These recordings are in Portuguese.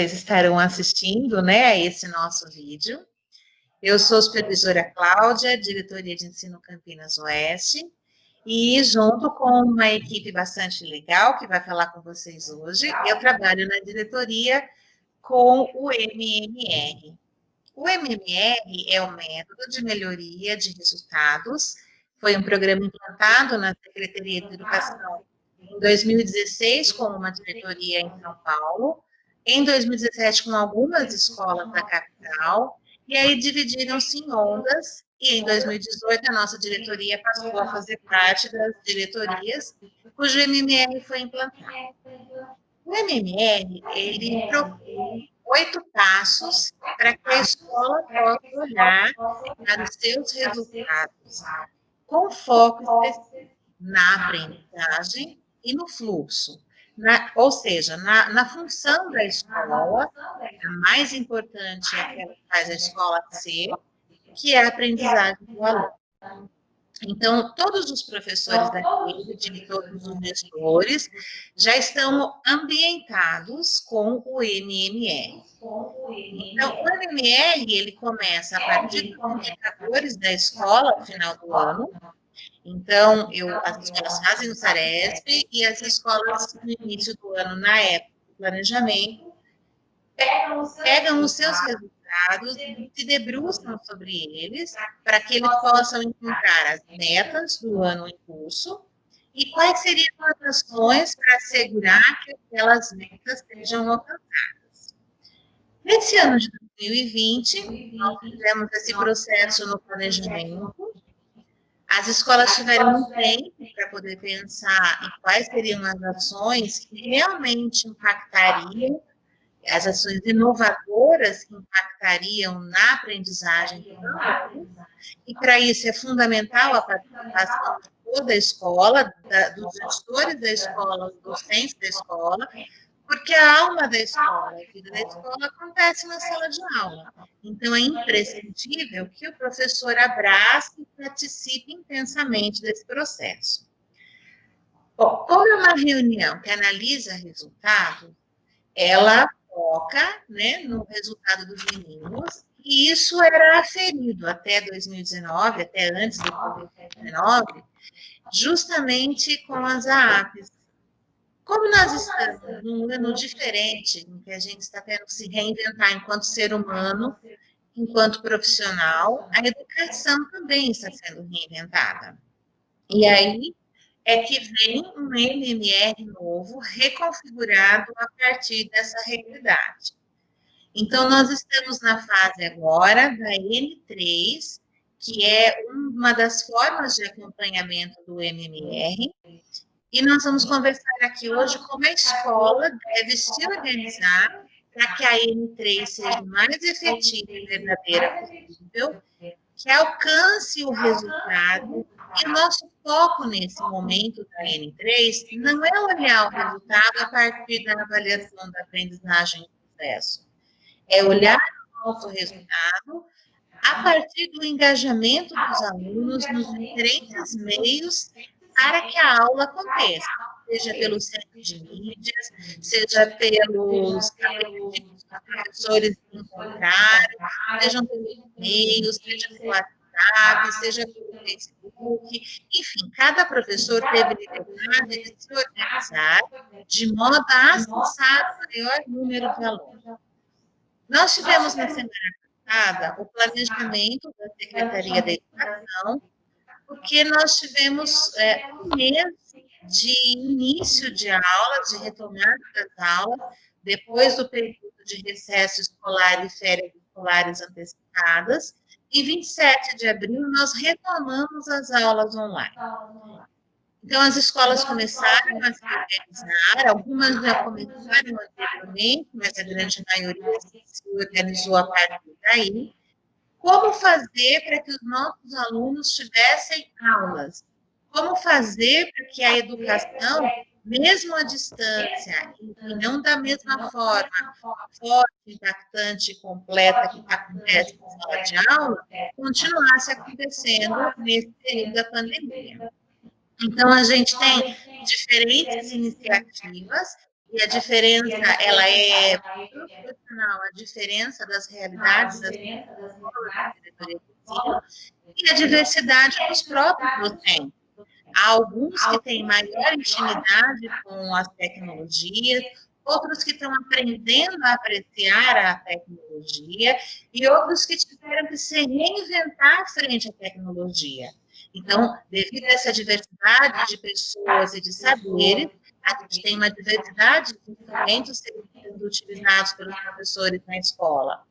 estarão assistindo, né, a esse nosso vídeo. Eu sou a supervisora Cláudia, diretoria de ensino Campinas Oeste, e junto com uma equipe bastante legal que vai falar com vocês hoje, eu trabalho na diretoria com o MMR. O MMR é o Método de Melhoria de Resultados, foi um programa implantado na Secretaria de Educação em 2016 com uma diretoria em São Paulo, em 2017 com algumas escolas da capital, e aí dividiram-se em ondas, e em 2018 a nossa diretoria passou a fazer parte das diretorias cujo MMR foi implantado. O MMR, ele propõe 8 passos para que a escola possa olhar para os seus resultados, com foco específico na aprendizagem e no fluxo. Ou seja, na função da escola, a mais importante é aquela que faz a escola ser, que é a aprendizagem do aluno. Então, todos os professores da rede, de todos os gestores, já estão ambientados com o MMR. Então, o MMR, ele começa a partir dos indicadores da escola no final do ano. Então, as escolas fazem o SARESP e as escolas, no início do ano, na época do planejamento, pegam os seus resultados e se debruçam sobre eles para que eles possam encontrar as metas do ano em curso e quais seriam as ações para assegurar que aquelas metas sejam alcançadas. Nesse ano de 2020, nós fizemos esse processo no planejamento. As escolas tiveram um tempo para poder pensar em quais seriam as ações que realmente impactariam, as ações inovadoras que impactariam na aprendizagem do aluno, e para isso é fundamental a participação de toda a escola, dos gestores da escola, dos docentes da escola, porque a alma da escola, a vida da escola acontece na sala de aula. Então, é imprescindível que o professor abrace e participe intensamente desse processo. Bom, como é uma reunião que analisa resultado, ela foca, né, no resultado dos meninos, e isso era aferido até 2019, até antes do Covid-19, justamente com as AAPs. Como nós estamos num ano diferente, em que a gente está tendo que se reinventar enquanto ser humano, enquanto profissional, a educação também está sendo reinventada. E aí é que vem um MMR novo, reconfigurado a partir dessa realidade. Então, nós estamos na fase agora da N3, que é uma das formas de acompanhamento do MMR, e nós vamos conversar aqui hoje como a escola deve se organizar para que a N3 seja mais efetiva e verdadeira possível, que alcance o resultado. E o nosso foco nesse momento da N3 não é olhar o resultado a partir da avaliação da aprendizagem do processo, é olhar o nosso resultado a partir do engajamento dos alunos nos diferentes meios para que a aula aconteça, seja pelo centro de mídias, seja pelos aplicativos que os professores encontraram, sejam pelos e-mails, seja pelo WhatsApp, seja pelo Facebook, enfim, cada professor teve liberdade de se organizar de modo a acessar o maior número de alunos. Nós tivemos na semana passada o planejamento da Secretaria da Educação, porque nós tivemos um mês de início de aula, de retomada das aulas, depois do período de recesso escolar e férias escolares antecipadas. Em 27 de abril, nós retomamos as aulas online. Então, as escolas começaram a se organizar, algumas já começaram anteriormente, mas a grande maioria se organizou a partir daí. Como fazer para que os nossos alunos tivessem aulas? Como fazer para que a educação, mesmo à distância, e não da mesma forma forte, impactante e completa que acontece na sala de aula, continuasse acontecendo nesse período da pandemia? Então, a gente tem diferentes iniciativas e a diferença, ela é proporcional à diferença das realidades das escolas, da diretoria de ensino, e a diversidade dos próprios docentes. Há alguns que têm maior intimidade com as tecnologias, outros que estão aprendendo a apreciar a tecnologia e outros que tiveram que se reinventar frente à tecnologia. Então, devido a essa diversidade de pessoas e de saberes, a gente tem uma diversidade de instrumentos sendo utilizados pelos professores na escola.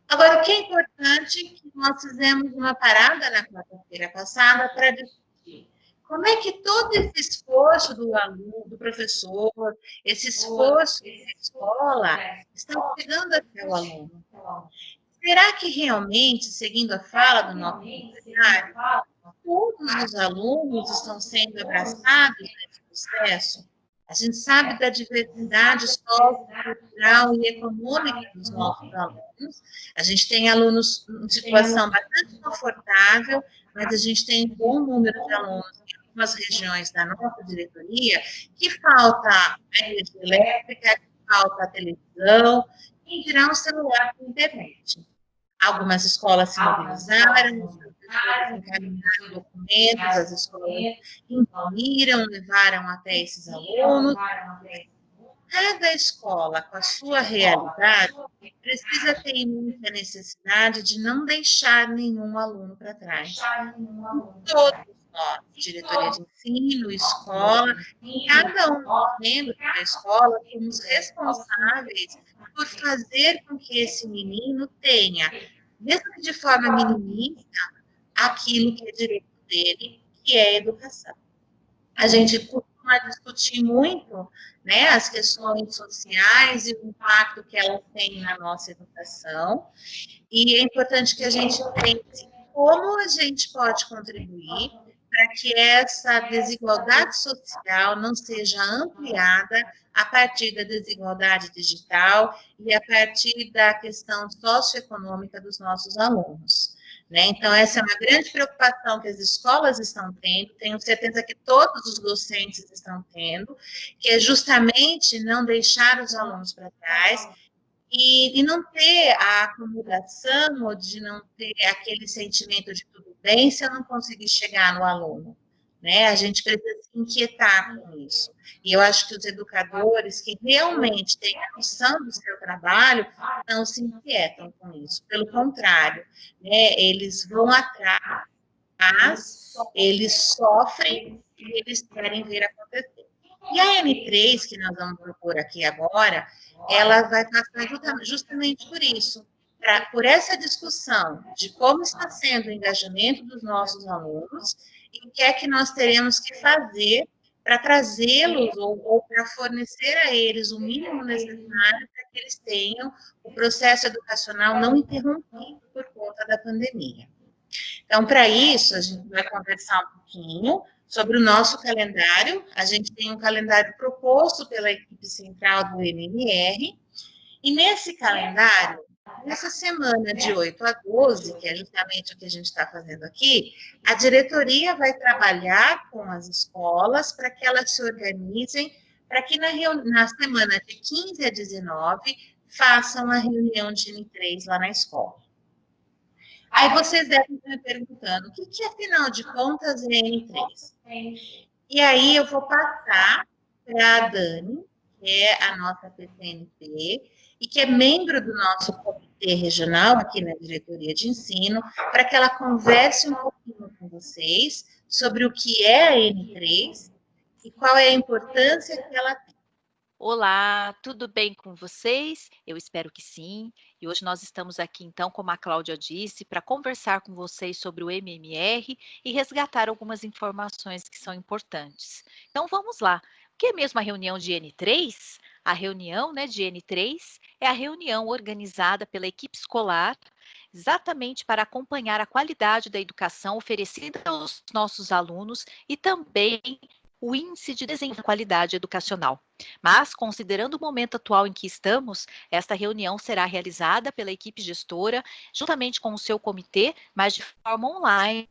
Agora, o que é importante é que nós fizemos uma parada na quarta-feira passada para discutir como é que todo esse esforço do aluno, do professor, esse esforço da escola, está chegando até o aluno. Será que realmente, seguindo a fala do nosso secretário, todos os alunos estão sendo abraçados nesse processo? A gente sabe da diversidade sociocultural e econômica dos nossos alunos. A gente tem alunos em situação bastante confortável, mas a gente tem um bom número de alunos em algumas regiões da nossa diretoria que falta a energia elétrica, que falta a televisão, e dirá um celular com internet. Algumas escolas se mobilizaram, os professores encaminharam documentos, as escolas imprimiram, levaram até esses alunos. Cada escola, com a sua realidade, precisa ter muita necessidade de não deixar nenhum aluno para trás. Todos nós, diretoria de ensino, escola, cada um dos membros da escola, somos responsáveis por fazer com que esse menino tenha, mesmo que de forma minimista, aquilo que é direito dele, que é a educação. A gente costuma discutir muito, né, as questões sociais e o impacto que elas têm na nossa educação, e é importante que a gente pense como a gente pode contribuir para que essa desigualdade social não seja ampliada a partir da desigualdade digital e a partir da questão socioeconômica dos nossos alunos. Né? Então, essa é uma grande preocupação que as escolas estão tendo, tenho certeza que todos os docentes estão tendo, que é justamente não deixar os alunos para trás e não ter a acomodação ou de não ter aquele sentimento de tudo bem se eu não conseguir chegar no aluno. Né? A gente precisa se inquietar com isso. E eu acho que os educadores que realmente têm a noção do seu trabalho não se inquietam com isso. Pelo contrário, né? Eles vão atrás, eles sofrem e eles querem ver acontecer. E a M3, que nós vamos propor aqui agora, ela vai passar justamente por isso, por essa discussão de como está sendo o engajamento dos nossos alunos e o que é que nós teremos que fazer para trazê-los ou para fornecer a eles o mínimo necessário para que eles tenham o processo educacional não interrompido por conta da pandemia. Então, para isso, a gente vai conversar um pouquinho sobre o nosso calendário. A gente tem um calendário proposto pela equipe central do MMR, e nesse calendário, nessa semana de 8 a 12, que é justamente o que a gente está fazendo aqui, a diretoria vai trabalhar com as escolas para que elas se organizem, para que na semana de 15 a 19 façam a reunião de M3 lá na escola. Aí vocês devem estar me perguntando, o que afinal de contas é M3? E aí eu vou passar para a Dani, que é a nossa PCNP, e que é membro do nosso comitê regional aqui na diretoria de ensino, para que ela converse um pouquinho com vocês sobre o que é a M3 e qual é a importância que ela tem. Olá, tudo bem com vocês? Eu espero que sim. E hoje nós estamos aqui, então, como a Cláudia disse, para conversar com vocês sobre o MMR e resgatar algumas informações que são importantes. Então, vamos lá. O que é mesmo a reunião de N3? A reunião, de N3 é a reunião organizada pela equipe escolar exatamente para acompanhar a qualidade da educação oferecida aos nossos alunos e também o índice de desenvolvimento da qualidade educacional. Mas, considerando o momento atual em que estamos, esta reunião será realizada pela equipe gestora, juntamente com o seu comitê, mas de forma online,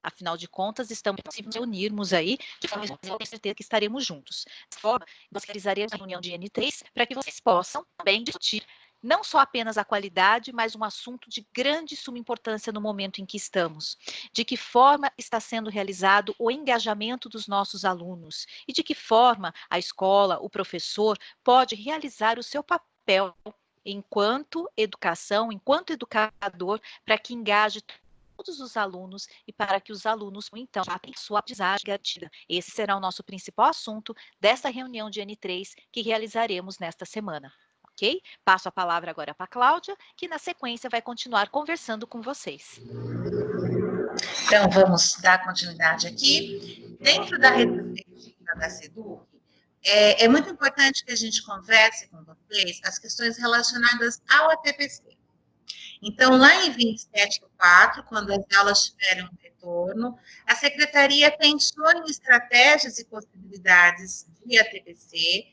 Afinal de contas, estamos nos reunirmos aí, de forma que eu tenho certeza que estaremos juntos. Dessa forma, nós realizaremos a reunião de N3 para que vocês possam também discutir não só apenas a qualidade, mas um assunto de grande e suma importância no momento em que estamos. De que forma está sendo realizado o engajamento dos nossos alunos e de que forma a escola, o professor, pode realizar o seu papel enquanto educação, enquanto educador, para que engaje todos os alunos e para que os alunos, então, já tenham sua aprendizagem garantida. Esse será o nosso principal assunto dessa reunião de N3 que realizaremos nesta semana. Ok? Passo a palavra agora para a Cláudia, que na sequência vai continuar conversando com vocês. Então, vamos dar continuidade aqui. Dentro da retrospectiva da SEDUC, é muito importante que a gente converse com vocês as questões relacionadas ao ATPC. Então, lá em 27/4, quando as aulas tiveram um retorno, a Secretaria pensou em estratégias e possibilidades de ATPC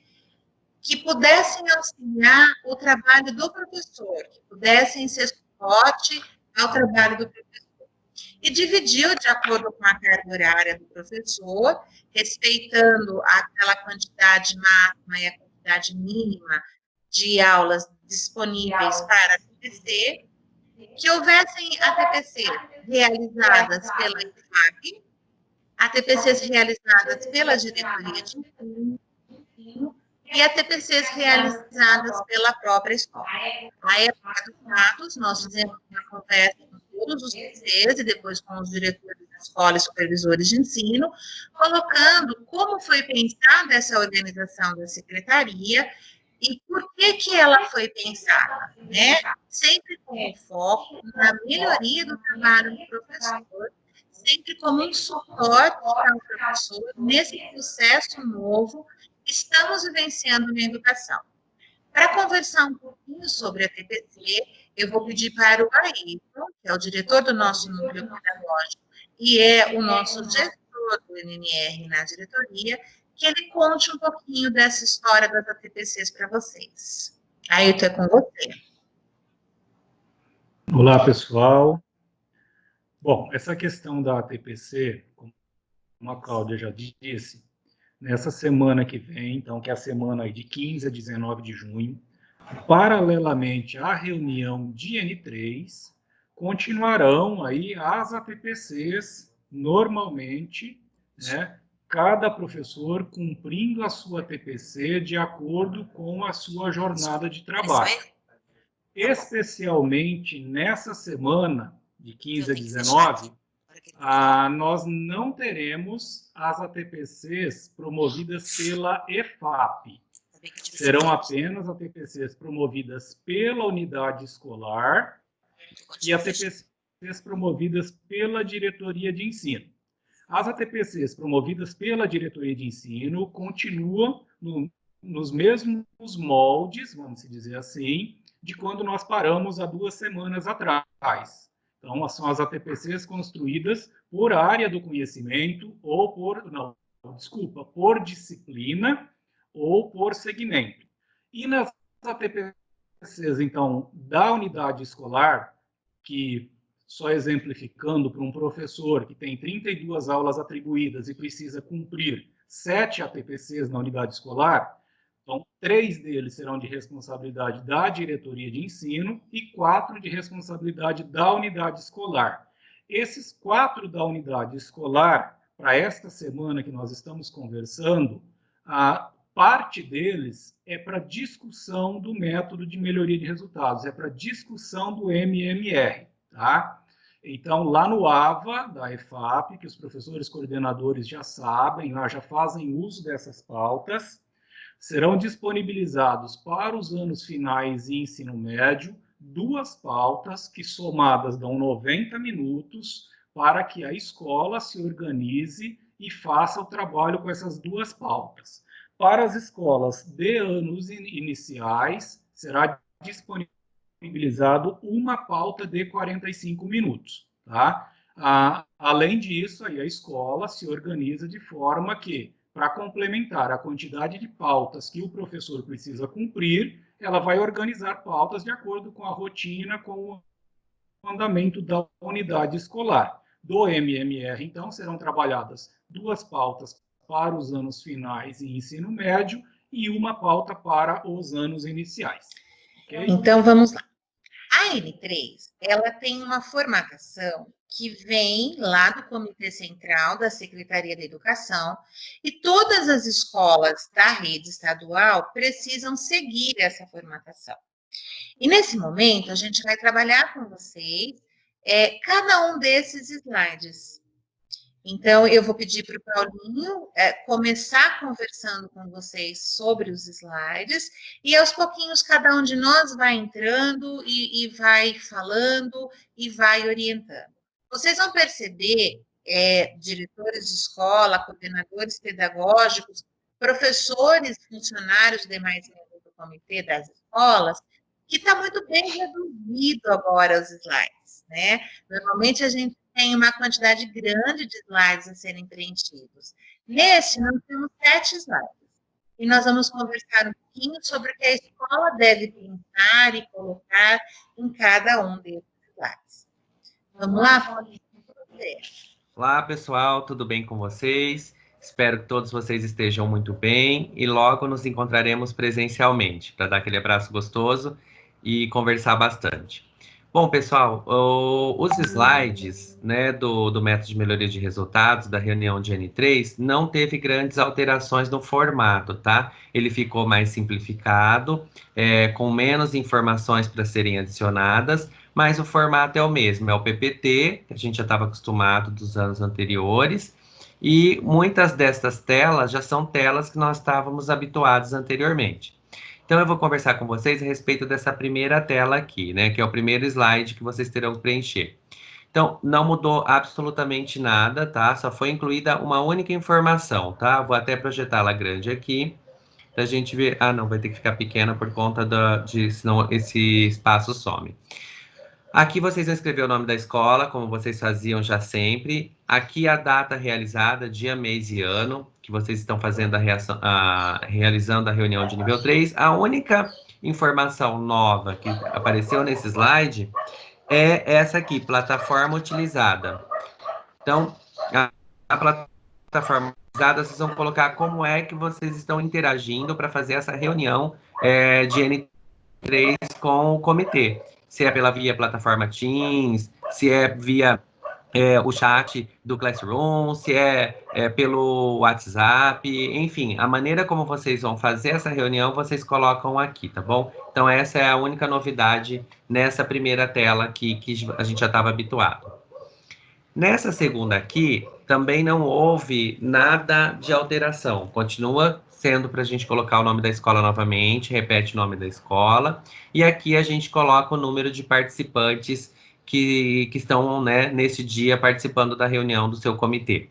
que pudessem auxiliar o trabalho do professor, que pudessem ser suporte ao trabalho do professor. E dividiu de acordo com a carga horária do professor, respeitando aquela quantidade máxima e a quantidade mínima de aulas disponíveis para a TPC, que houvessem ATPC realizadas pela IFAP, ATPCs realizadas pela diretoria de ensino e ATPCs realizadas pela própria escola. Na época dos fatos, nós fizemos uma conversa com todos os PCs e depois com os diretores da escola e supervisores de ensino, colocando como foi pensada essa organização da secretaria e por que ela foi pensada, né? Sempre com o foco na melhoria do trabalho do professor, sempre como um suporte para o professor nesse processo novo que estamos vivenciando na educação. Para conversar um pouquinho sobre a TPC, eu vou pedir para o Ayrton, que é o diretor do nosso núcleo pedagógico e é o nosso gestor do NNR na diretoria, que ele conte um pouquinho dessa história das ATPCs para vocês. Ayrton, é com você. Olá, pessoal. Bom, essa questão da ATPC, como a Cláudia já disse, nessa semana que vem, então, que é a semana de 15 a 19 de junho, paralelamente à reunião de N3, continuarão aí as ATPCs normalmente, né, cada professor cumprindo a sua TPC de acordo com a sua jornada de trabalho. Especialmente nessa semana, de 15 a 19, nós não teremos as ATPCs promovidas pela EFAP. Serão apenas ATPCs promovidas pela unidade escolar e ATPCs promovidas pela diretoria de ensino. As ATPCs promovidas pela diretoria de ensino continuam nos mesmos moldes, vamos dizer assim, de quando nós paramos há 2 semanas atrás. Então, são as ATPCs construídas por área do conhecimento ou por disciplina ou por segmento. E nas ATPCs, então, da unidade escolar, que, só exemplificando para um professor que tem 32 aulas atribuídas e precisa cumprir 7 ATPCs na unidade escolar, então, 3 deles serão de responsabilidade da diretoria de ensino e 4 de responsabilidade da unidade escolar. Esses 4 da unidade escolar, para esta semana que nós estamos conversando, a parte deles é para discussão do método de melhoria de resultados, é para discussão do MMR, tá? Então, lá no AVA da EFAP, que os professores coordenadores já sabem, já fazem uso dessas pautas, serão disponibilizados para os anos finais e ensino médio 2 pautas que somadas dão 90 minutos para que a escola se organize e faça o trabalho com essas 2 pautas. Para as escolas de anos iniciais, será disponibilizado uma pauta de 45 minutos. Tá? Além disso, aí a escola se organiza de forma que, para complementar a quantidade de pautas que o professor precisa cumprir, ela vai organizar pautas de acordo com a rotina, com o andamento da unidade escolar. do MMR, então, serão trabalhadas 2 pautas para os anos finais e ensino médio e uma pauta para os anos iniciais. Okay? Então, vamos lá. A N3, ela tem uma formatação que vem lá do Comitê Central da Secretaria da Educação e todas as escolas da rede estadual precisam seguir essa formatação. E nesse momento, a gente vai trabalhar com vocês cada um desses slides. Então, eu vou pedir para o Paulinho começar conversando com vocês sobre os slides, e aos pouquinhos cada um de nós vai entrando e vai falando e vai orientando. Vocês vão perceber, diretores de escola, coordenadores pedagógicos, professores, funcionários demais membros do comitê das escolas, que está muito bem reduzido agora os slides, né? Normalmente a gente tem uma quantidade grande de slides a serem preenchidos. Nesse, nós temos 7 slides. E nós vamos conversar um pouquinho sobre o que a escola deve pensar e colocar em cada um desses slides. Vamos lá, Paulinho? Olá, pessoal, tudo bem com vocês? Espero que todos vocês estejam muito bem e logo nos encontraremos presencialmente para dar aquele abraço gostoso e conversar bastante. Bom, pessoal, os slides, né, do método de melhoria de resultados da reunião de N3 não teve grandes alterações no formato, tá? Ele ficou mais simplificado, com menos informações para serem adicionadas, mas o formato é o mesmo, é o PPT, que a gente já estava acostumado dos anos anteriores, e muitas dessas telas já são telas que nós estávamos habituados anteriormente. Então, eu vou conversar com vocês a respeito dessa primeira tela aqui, né? Que é o primeiro slide que vocês terão que preencher. Então, não mudou absolutamente nada, tá? Só foi incluída uma única informação, tá? Vou até projetá-la grande aqui, pra gente ver... Ah, não, vai ter que ficar pequena por conta senão esse espaço some. Aqui vocês vão escrever o nome da escola, como vocês faziam já sempre. Aqui a data realizada, dia, mês e ano, que vocês estão fazendo realizando a reunião de nível 3. A única informação nova que apareceu nesse slide é essa aqui, plataforma utilizada. Então, a plataforma utilizada, vocês vão colocar como é que vocês estão interagindo para fazer essa reunião de N3 com o comitê. Se é via plataforma Teams, se é via o chat do Classroom, se é pelo WhatsApp, enfim, a maneira como vocês vão fazer essa reunião, vocês colocam aqui, tá bom? Então, essa é a única novidade nessa primeira tela aqui que a gente já estava habituado. Nessa segunda aqui, também não houve nada de alteração, continua sendo para a gente colocar o nome da escola novamente, repete o nome da escola, e aqui a gente coloca o número de participantes que estão, né, nesse dia participando da reunião do seu comitê.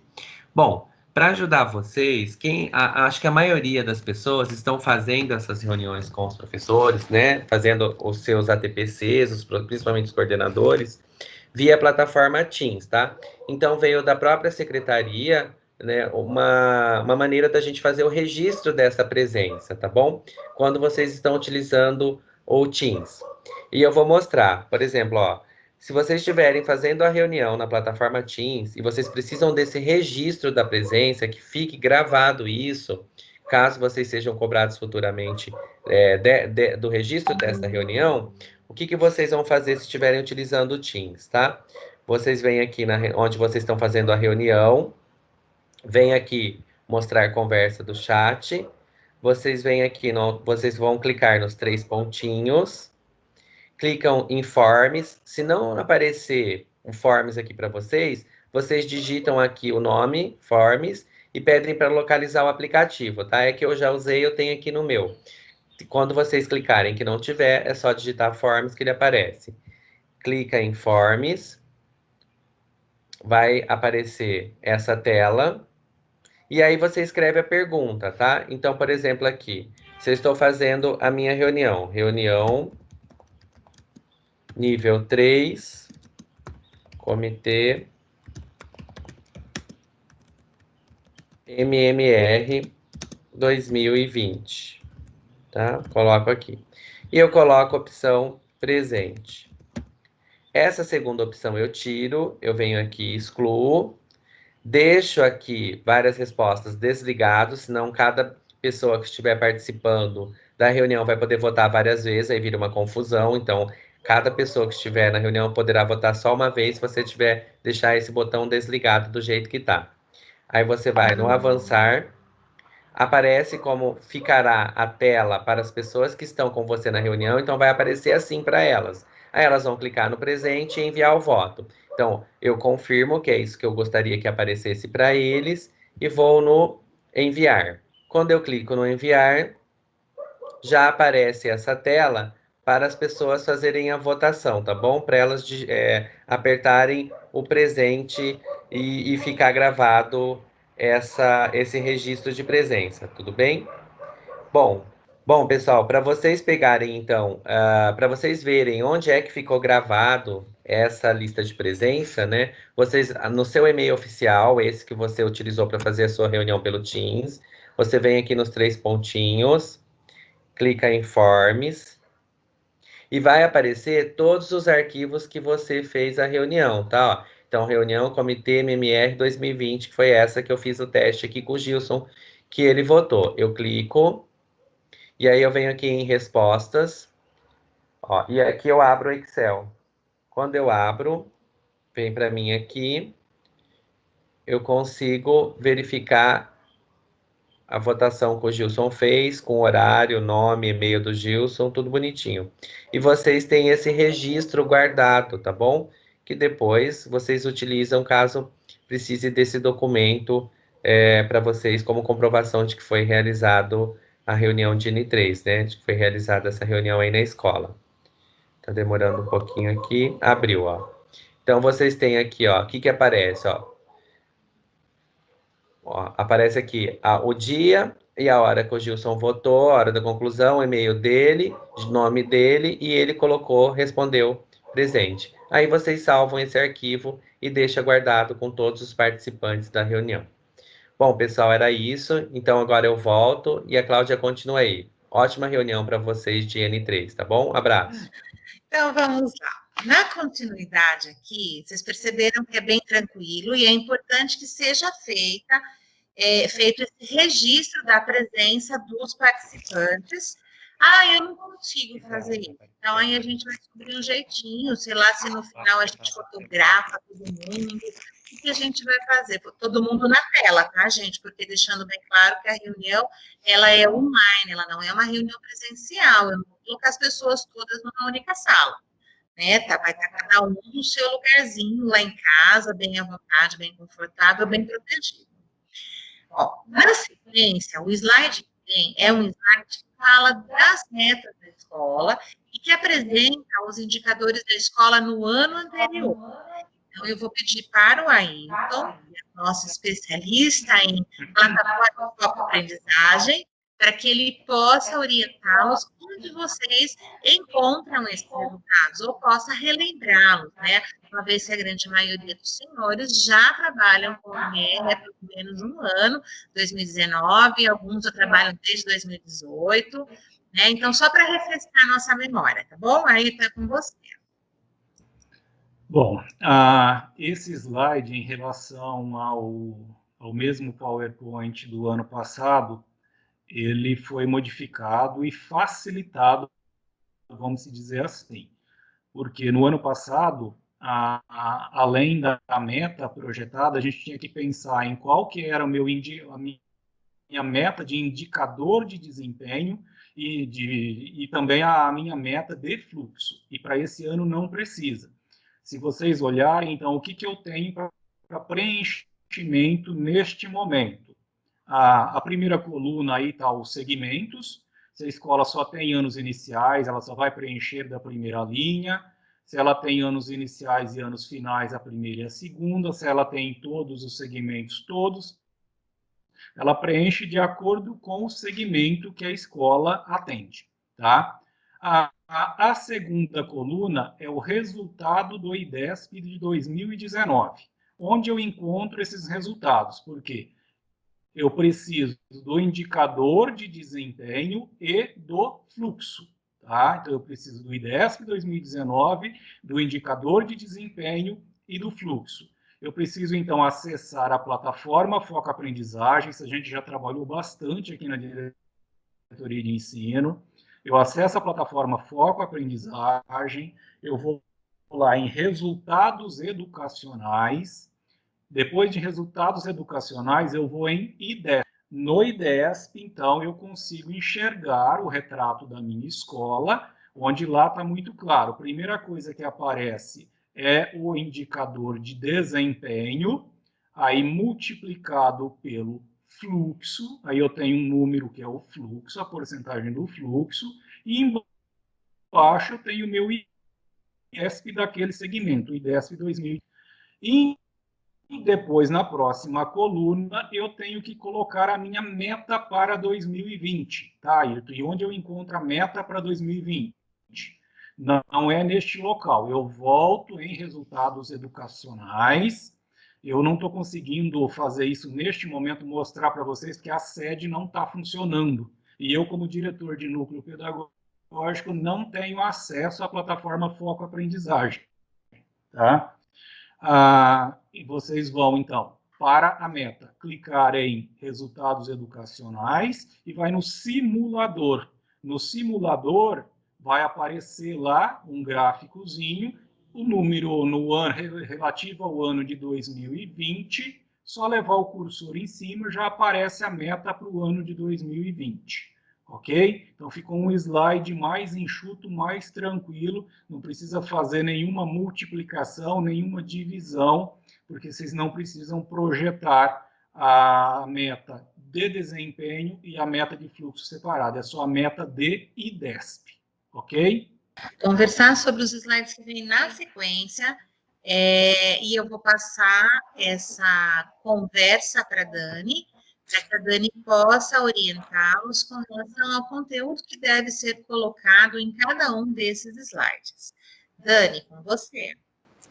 Bom, para ajudar vocês, acho que a maioria das pessoas estão fazendo essas reuniões com os professores, né, fazendo os seus ATPCs, principalmente os coordenadores, via plataforma Teams, tá? Então, veio da própria secretaria, né, uma maneira da gente fazer o registro dessa presença, tá bom? Quando vocês estão utilizando o Teams. E eu vou mostrar, por exemplo, ó, se vocês estiverem fazendo a reunião na plataforma Teams e vocês precisam desse registro da presença, que fique gravado isso, caso vocês sejam cobrados futuramente do registro dessa reunião, o que vocês vão fazer se estiverem utilizando o Teams, tá? Vocês vêm aqui onde vocês estão fazendo a reunião, vem aqui mostrar conversa do chat, vocês vêm aqui, vocês vão clicar nos 3 pontinhos, clicam em Forms, se não aparecer um Forms aqui para vocês, vocês digitam aqui o nome, Forms, e pedem para localizar o aplicativo, tá? É que eu já usei, eu tenho aqui no meu. Quando vocês clicarem que não tiver, é só digitar Forms que ele aparece. Clica em Forms, vai aparecer essa tela, e aí você escreve a pergunta, tá? Então, por exemplo, aqui, se eu estou fazendo a minha reunião nível 3, comitê MMR 2020, tá? Coloco aqui. E eu coloco a opção presente. Essa segunda opção eu tiro, eu venho aqui, excluo, deixo aqui várias respostas desligadas, senão cada pessoa que estiver participando da reunião vai poder votar várias vezes, aí vira uma confusão. Então, cada pessoa que estiver na reunião poderá votar só uma vez se você tiver deixar esse botão desligado do jeito que tá. Aí você vai no avançar, aparece como ficará a tela para as pessoas que estão com você na reunião, então vai aparecer assim para elas. Aí elas vão clicar no presente e enviar o voto. Então, eu confirmo que é isso que eu gostaria que aparecesse para eles e vou no enviar. Quando eu clico no enviar, já aparece essa tela para as pessoas fazerem a votação, tá bom? Para elas apertarem o presente e ficar gravado esse registro de presença, tudo bem? Bom, pessoal, para vocês pegarem então, para vocês verem onde é que ficou gravado essa lista de presença, né? Vocês, no seu e-mail oficial, esse que você utilizou para fazer a sua reunião pelo Teams, você vem aqui nos 3 pontinhos, clica em Forms e vai aparecer todos os arquivos que você fez a reunião, tá? Ó, então, reunião Comitê MMR 2020, que foi essa que eu fiz o teste aqui com o Gilson, que ele votou. Eu clico e aí eu venho aqui em respostas, ó, e aqui eu abro o Excel. Quando eu abro, vem para mim aqui, eu consigo verificar a votação que o Gilson fez, com horário, nome, e-mail do Gilson, tudo bonitinho. E vocês têm esse registro guardado, tá bom? Que depois vocês utilizam caso precise desse documento para vocês como comprovação de que foi realizado a reunião de N3, né? De que foi realizada essa reunião aí na escola. Tá demorando um pouquinho aqui. Abriu, ó. Então vocês têm aqui, ó, o que que aparece, ó. Ó, aparece aqui o dia e a hora que o Gilson votou, a hora da conclusão, o e-mail dele, o nome dele, e ele colocou, respondeu presente. Aí vocês salvam esse arquivo e deixa guardado com todos os participantes da reunião. Bom, pessoal, era isso. Então agora eu volto e a Cláudia continua aí. Ótima reunião para vocês de N3, tá bom? Abraço. Então, vamos lá. Na continuidade aqui, vocês perceberam que é bem tranquilo e é importante que seja feito esse registro da presença dos participantes. Ah, eu não consigo fazer isso. Então, aí a gente vai descobrir um jeitinho, sei lá, se no final a gente fotografa todo mundo. O que a gente vai fazer? Todo mundo na tela, tá, gente? Porque deixando bem claro que a reunião, ela é online, ela não é uma reunião presencial. Eu não vou colocar as pessoas todas numa única sala, né? Vai estar cada um no seu lugarzinho lá em casa, bem à vontade, bem confortável, bem protegido. Ó, na sequência, o slide que tem é um slide que fala das metas da escola e que apresenta os indicadores da escola no ano anterior. Então, eu vou pedir para o Ailton, nosso especialista em plataforma de aprendizagem, para que ele possa orientá-los onde vocês encontram esses resultados, ou possa relembrá-los, né? Uma vez que a grande maioria dos senhores já trabalham com o MR há pelo menos um ano, 2019, alguns já trabalham desde 2018, né? Então, só para refrescar a nossa memória, tá bom? Aí está com você. Bom, esse slide em relação ao mesmo PowerPoint do ano passado, ele foi modificado e facilitado, vamos dizer assim, porque no ano passado, além da meta projetada, a gente tinha que pensar em qual que era a minha meta de indicador de desempenho e também a minha meta de fluxo. E para esse ano não precisa. Se vocês olharem, então, o que eu tenho para preenchimento neste momento? A primeira coluna aí está os segmentos. Se a escola só tem anos iniciais, ela só vai preencher da primeira linha. Se ela tem anos iniciais e anos finais, a primeira e a segunda. Se ela tem todos os segmentos todos, ela preenche de acordo com o segmento que a escola atende, tá? A segunda coluna é o resultado do IDESP de 2019, onde eu encontro esses resultados, porque eu preciso do indicador de desempenho e do fluxo, tá? Então, eu preciso do IDESP 2019, do indicador de desempenho e do fluxo. Eu preciso, então, acessar a plataforma Foco Aprendizagem, isso a gente já trabalhou bastante aqui na diretoria de ensino. Eu acesso a plataforma Foco Aprendizagem, eu vou lá em resultados educacionais. Depois de resultados educacionais, eu vou em IDESP. No IDESP, então, eu consigo enxergar o retrato da minha escola, onde lá está muito claro. A primeira coisa que aparece é o indicador de desempenho, aí multiplicado pelo fluxo, aí eu tenho um número que é o fluxo, a porcentagem do fluxo, e embaixo eu tenho o meu IDESP daquele segmento, o IDESP 2000. E depois, na próxima coluna, eu tenho que colocar a minha meta para 2020, tá, Ayrton? E onde eu encontro a meta para 2020? Não é neste local. Eu volto em resultados educacionais. Eu não estou conseguindo fazer isso neste momento, mostrar para vocês que a sede não está funcionando. E eu, como diretor de núcleo pedagógico, não tenho acesso à plataforma Foco Aprendizagem, tá? E vocês vão, então, para a meta, clicar em resultados educacionais e vai no simulador. No simulador, vai aparecer lá um gráficozinho, o número no ano, relativo ao ano de 2020, só levar o cursor em cima, já aparece a meta para o ano de 2020. Ok? Então ficou um slide mais enxuto, mais tranquilo, não precisa fazer nenhuma multiplicação, nenhuma divisão, porque vocês não precisam projetar a meta de desempenho e a meta de fluxo separada, é só a meta de IDESP, ok? Conversar sobre os slides que vêm na sequência, e eu vou passar essa conversa para a Dani, para que a Dani possa orientá-los com relação ao conteúdo que deve ser colocado em cada um desses slides. Dani, com você.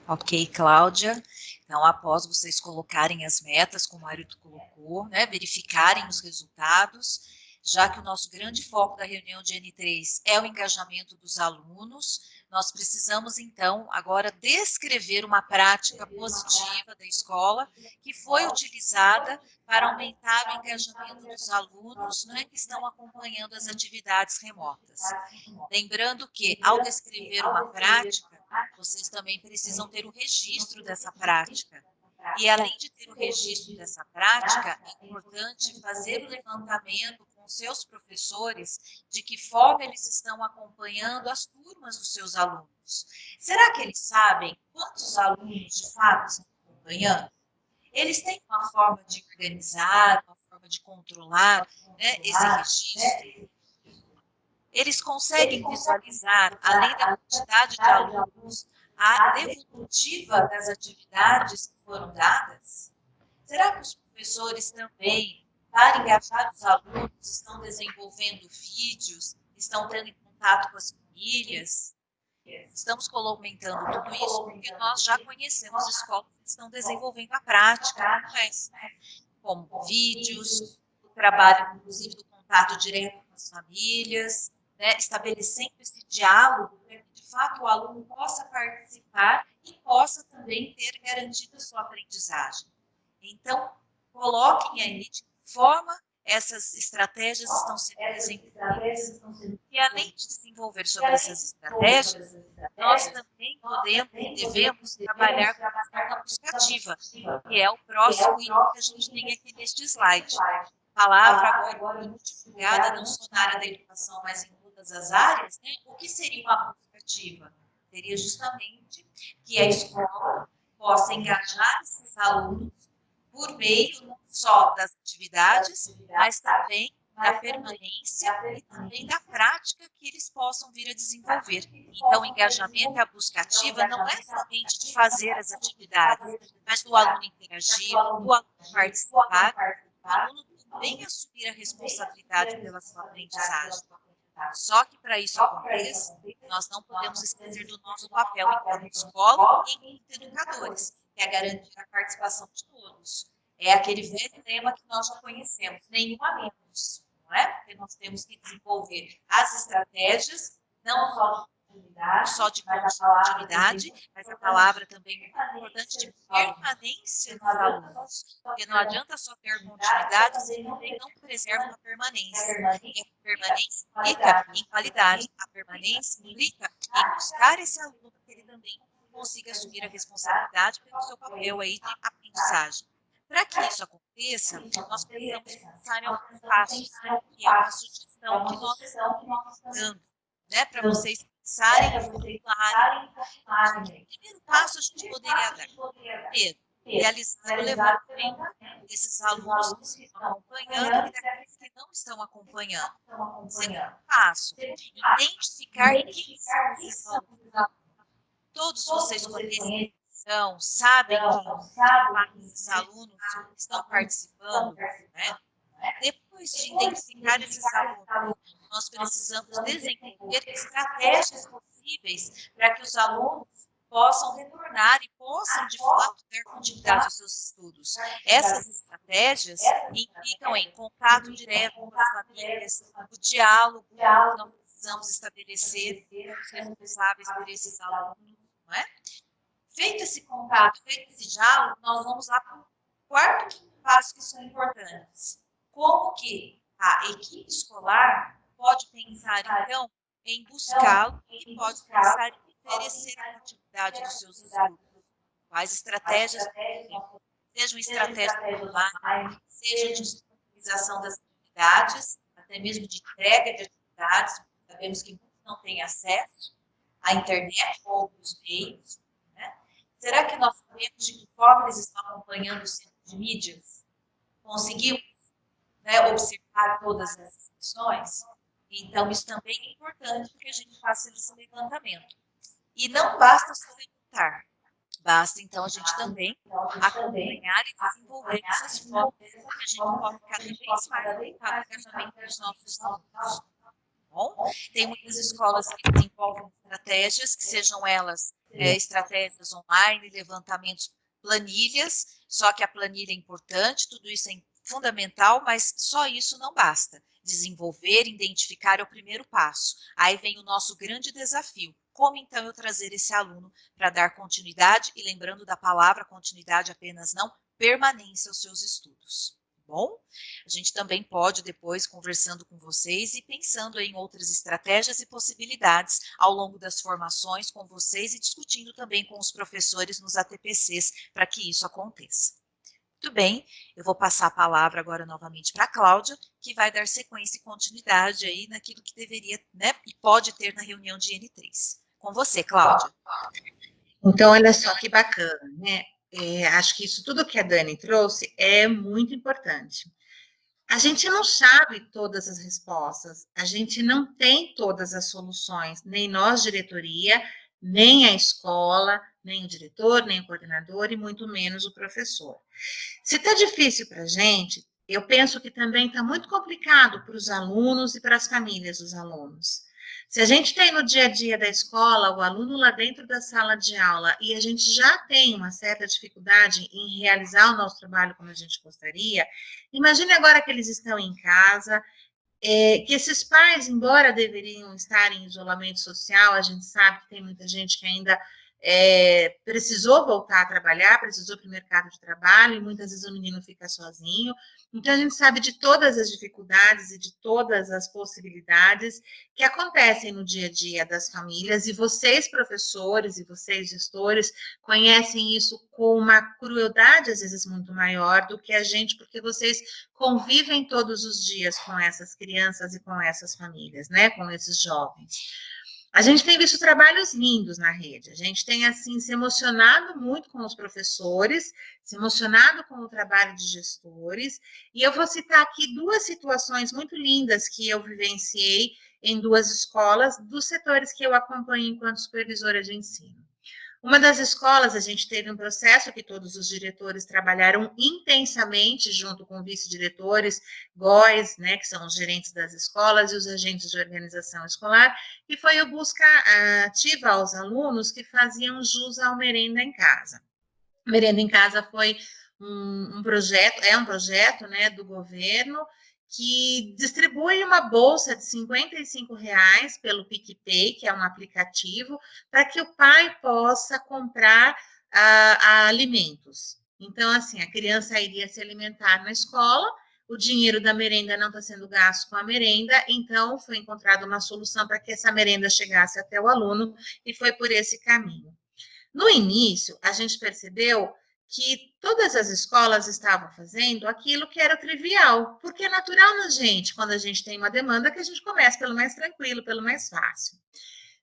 Ok, Cláudia. Então, após vocês colocarem as metas, como o Ayrton colocou, né, verificarem os resultados, já que o nosso grande foco da reunião de N3 é o engajamento dos alunos, nós precisamos, então, agora descrever uma prática positiva da escola que foi utilizada para aumentar o engajamento dos alunos, né, que estão acompanhando as atividades remotas. Lembrando que, ao descrever uma prática, vocês também precisam ter o registro dessa prática. E, além de ter o registro dessa prática, é importante fazer o levantamento com seus professores de que forma eles estão acompanhando as turmas dos seus alunos. Será que eles sabem quantos alunos, de fato, estão acompanhando? Eles têm uma forma de organizar, uma forma de controlar, né, esse registro? Eles conseguem visualizar, além da quantidade de alunos, a devolutiva das atividades que foram dadas? Será que os professores também, para engajar os alunos, estão desenvolvendo vídeos, estão tendo contato com as famílias? Estamos comentando tudo isso porque nós já conhecemos escolas que estão desenvolvendo a prática, como vídeos, o trabalho, inclusive, do contato direto com as famílias, né, estabelecendo esse diálogo para que, de fato, o aluno possa participar e possa também ter garantido a sua aprendizagem. Então, coloquem aí de que forma essas estratégias estão sendo desenvolvidas. E, além de desenvolver sobre essas estratégias, nós também podemos e devemos trabalhar com a questão buscativa, que é o próximo item que a gente tem aqui neste slide. A palavra agora muito divulgada, não só na área da educação, mas em todas as áreas, né? O que seria uma busca ativa? Seria justamente que a escola possa engajar esses alunos por meio não só das atividades, mas também da permanência e também da prática que eles possam vir a desenvolver. Então, o engajamento e a busca ativa não é somente de fazer as atividades, mas do aluno interagir, do aluno participar, do aluno também assumir a responsabilidade pela sua aprendizagem. Só que, para isso aconteça, nós não podemos esquecer do nosso papel enquanto escola e enquanto educadores, que é garantir a participação de todos. É aquele velho tema que nós já conhecemos, nenhum a menos, não é? Porque nós temos que desenvolver as estratégias não só de continuidade, mas a palavra também muito importante de permanência dos alunos. Porque não adianta só ter continuidade se ele não preserva a permanência. E a permanência implica em qualidade, a permanência implica em buscar esse aluno para que ele também consiga assumir a responsabilidade pelo seu papel aí de aprendizagem. Para que isso aconteça, nós precisamos pensar em alguns passos, que é uma sugestão que nós estamos dando, né, para vocês pensarem e formularem. O primeiro passo a gente poderia dar. Primeiro, realizar o levantamento desses alunos que estão acompanhando e daqueles que não estão acompanhando. Segundo passo, identificar quem são esses alunos. Todos vocês conhecem, sabem que esses alunos estão participando, né? Depois de identificar esses alunos, nós precisamos desenvolver estratégias possíveis para que os alunos possam retornar e possam, de fato, ter continuidade aos seus estudos. Essas estratégias implicam em contato direto com as famílias, o diálogo que nós precisamos estabelecer com os responsáveis por esses alunos, não é? Feito esse contato, feito esse diálogo, nós vamos lá para o quarto passo que são importantes. Como que a equipe escolar pode pensar, então, em buscá-lo e pode pensar em oferecer a continuidade dos seus estudos. Quais estratégias, sejam estratégias online, seja de disponibilização das atividades, até mesmo de entrega de atividades, sabemos que muitos não têm acesso à internet ou outros meios. Será que nós sabemos de que forma eles estão acompanhando o centro de mídias? Conseguimos, né, observar todas essas questões? Então, isso também é importante que a gente faça esse levantamento. E não basta só levantar, basta, então, a gente também acompanhar e desenvolver essas formas para que a gente possa cada vez mais voltar o engajamento dos nossos alunos. Bom, tem muitas escolas que desenvolvem estratégias, que sejam elas estratégias online, levantamentos, planilhas, só que a planilha é importante, tudo isso é fundamental, mas só isso não basta. Desenvolver, identificar é o primeiro passo. Aí vem o nosso grande desafio. Como então eu trazer esse aluno para dar continuidade, e lembrando da palavra continuidade apenas não, permanência aos seus estudos. Bom, a gente também pode depois, conversando com vocês e pensando em outras estratégias e possibilidades ao longo das formações com vocês e discutindo também com os professores nos ATPCs para que isso aconteça. Muito bem, eu vou passar a palavra agora novamente para a Cláudia, que vai dar sequência e continuidade aí naquilo que deveria, né, e pode ter na reunião de N3. Com você, Cláudia. Então, olha só que bacana, né? Acho que isso tudo que a Dani trouxe é muito importante. A gente não sabe todas as respostas, a gente não tem todas as soluções, nem nós, diretoria, nem a escola, nem o diretor, nem o coordenador e muito menos o professor. Se está difícil para a gente, eu penso que também está muito complicado para os alunos e para as famílias dos alunos. Se a gente tem no dia a dia da escola o aluno lá dentro da sala de aula e a gente já tem uma certa dificuldade em realizar o nosso trabalho como a gente gostaria, imagine agora que eles estão em casa, que esses pais, embora deveriam estar em isolamento social, a gente sabe que tem muita gente que ainda precisou voltar a trabalhar, precisou para o mercado de trabalho, e muitas vezes o menino fica sozinho. Então, a gente sabe de todas as dificuldades e de todas as possibilidades que acontecem no dia a dia das famílias, e vocês, professores, e vocês, gestores, conhecem isso com uma crueldade, às vezes, muito maior do que a gente, porque vocês convivem todos os dias com essas crianças e com essas famílias, né, com esses jovens. A gente tem visto trabalhos lindos na rede, a gente tem, assim, se emocionado muito com os professores, se emocionado com o trabalho de gestores, e eu vou citar aqui duas situações muito lindas que eu vivenciei em duas escolas, dos setores que eu acompanho enquanto supervisora de ensino. Uma das escolas, a gente teve um processo que todos os diretores trabalharam intensamente junto com vice-diretores, GOIs, né, que são os gerentes das escolas e os agentes de organização escolar, e foi o busca ativa aos alunos que faziam jus ao merenda em casa. Merenda em casa foi um projeto, né, do governo, que distribui uma bolsa de R$ 55 pelo PicPay, que é um aplicativo, para que o pai possa comprar alimentos. Então, assim, a criança iria se alimentar na escola, o dinheiro da merenda não está sendo gasto com a merenda, então foi encontrada uma solução para que essa merenda chegasse até o aluno, e foi por esse caminho. No início, a gente percebeu que todas as escolas estavam fazendo aquilo que era trivial, porque é natural na gente, quando a gente tem uma demanda, que a gente começa pelo mais tranquilo, pelo mais fácil.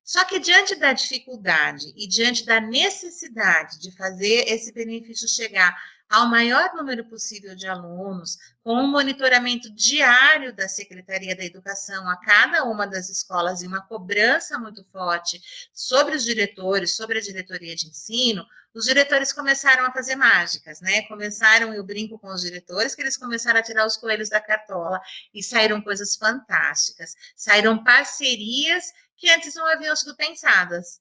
Só que diante da dificuldade e diante da necessidade de fazer esse benefício chegar ao maior número possível de alunos, com um monitoramento diário da Secretaria da Educação a cada uma das escolas e uma cobrança muito forte sobre os diretores, sobre a diretoria de ensino, os diretores começaram a fazer mágicas, né? Começaram, eu brinco com os diretores, que eles começaram a tirar os coelhos da cartola e saíram coisas fantásticas, saíram parcerias que antes não haviam sido pensadas.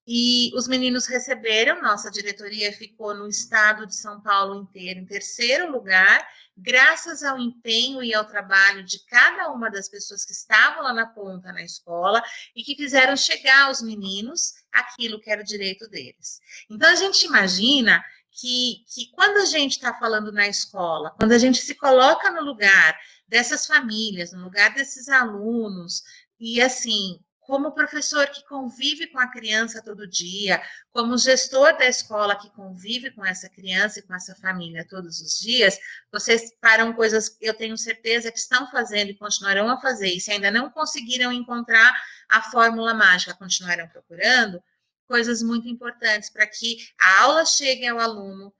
E os meninos receberam, nossa diretoria ficou no estado de São Paulo inteiro em terceiro lugar, graças ao empenho e ao trabalho de cada uma das pessoas que estavam lá na ponta na escola e que fizeram chegar aos meninos aquilo que era o direito deles. Então, a gente imagina que quando a gente está falando na escola, quando a gente se coloca no lugar dessas famílias, no lugar desses alunos, e assim, como professor que convive com a criança todo dia, como gestor da escola que convive com essa criança e com essa família todos os dias, vocês param coisas que eu tenho certeza que estão fazendo e continuarão a fazer, e se ainda não conseguiram encontrar a fórmula mágica, continuarão procurando, coisas muito importantes para que a aula chegue ao aluno,